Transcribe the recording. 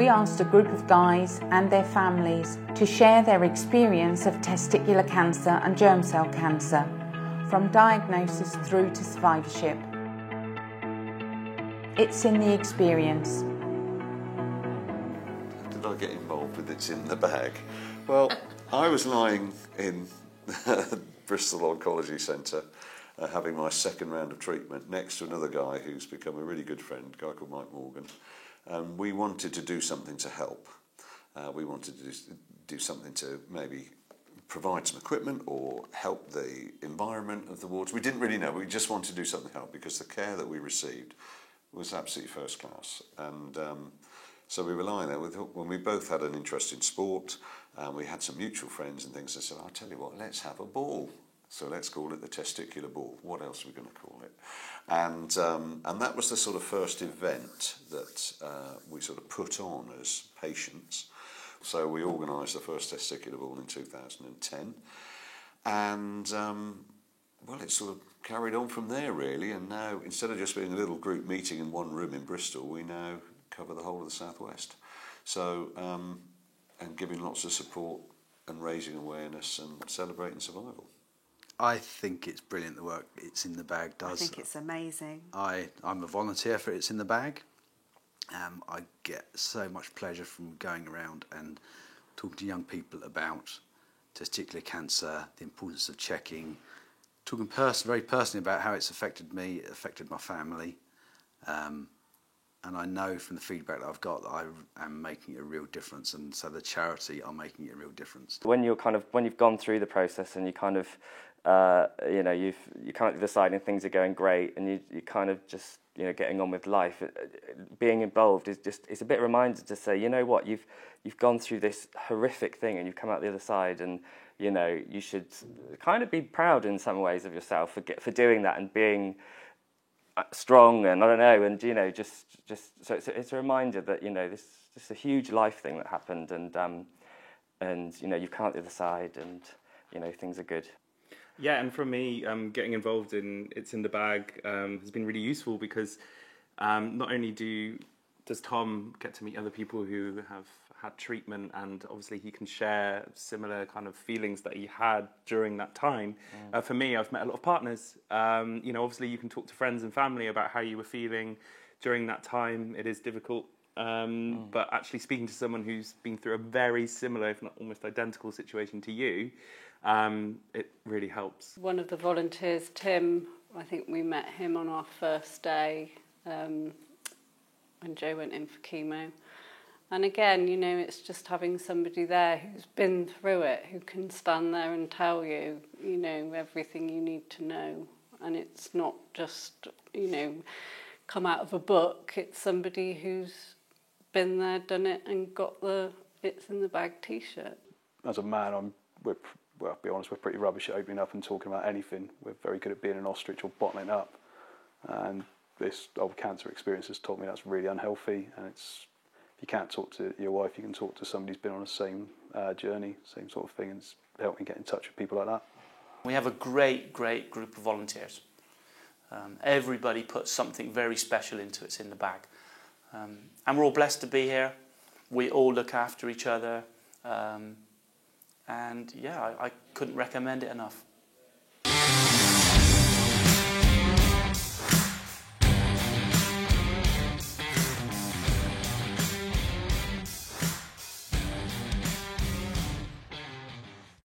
we asked a group of guys and their families to share their experience of testicular cancer and germ cell cancer, from diagnosis through to survivorship. It's in the experience. How did I get involved with It's in the Bag? Well, I was lying in Bristol Oncology Centre having my second round of treatment next to another guy who's become a really good friend, a guy called Mike Morgan. We wanted to do something to help. We wanted to do something to maybe provide some equipment or help the environment of the wards. We didn't really know. We just wanted to do something to help because the care that we received was absolutely first class. And so we were lying there when we both had an interest in sport. We had some mutual friends and things. I said, I'll tell you what, let's have a ball. So let's call it the testicular ball. What else are we going to call it? And that was the sort of first event that we sort of put on as patients. So we organised the first testicular ball in 2010. And, well, it sort of carried on from there, really. And now, instead of just being a little group meeting in one room in Bristol, we now cover the whole of the southwest. So, and giving lots of support and raising awareness and celebrating survival. I think it's brilliant the work It's in the Bag does. I think it's amazing. I'm a volunteer for It's in the Bag. I get so much pleasure from going around and talking to young people about testicular cancer, the importance of checking, talking very personally about how it's affected me, it affected my family. And I know from the feedback that I've got that I am making a real difference, and so the charity are making a real difference. When you've gone through the process and you kind of, you're kind of deciding things are going great, and you kind of just, getting on with life. Being involved it's a bit of a reminder to say, you know what, you've gone through this horrific thing and you've come out the other side, and you should kind of be proud in some ways of yourself for doing that and being strong, and I don't know, and just so it's a reminder that this is a huge life thing that happened, and you've come out the other side, and things are good. Yeah, and for me, getting involved in It's in the Bag has been really useful because not only does Tom get to meet other people who have had treatment, and obviously he can share similar kind of feelings that he had during that time. For me, I've met a lot of partners. Obviously you can talk to friends and family about how you were feeling during that time. It is difficult, but actually speaking to someone who's been through a very similar, if not almost identical situation to you, it really helps. One of the volunteers, Tim, I think we met him on our first day when Joe went in for chemo. And again, it's just having somebody there who's been through it, who can stand there and tell you, everything you need to know. And it's not just, come out of a book. It's somebody who's been there, done it, and got the It's in the Bag T-shirt. As a man, I'll be honest, we're pretty rubbish at opening up and talking about anything. We're very good at being an ostrich or bottling up. And this old cancer experience has taught me that's really unhealthy, and if you can't talk to your wife, you can talk to somebody who's been on the same journey, same sort of thing, and it's helped me get in touch with people like that. We have a great group of volunteers. Everybody puts something very special into It's in the Bag. And we're all blessed to be here. We all look after each other. And yeah, I couldn't recommend it enough.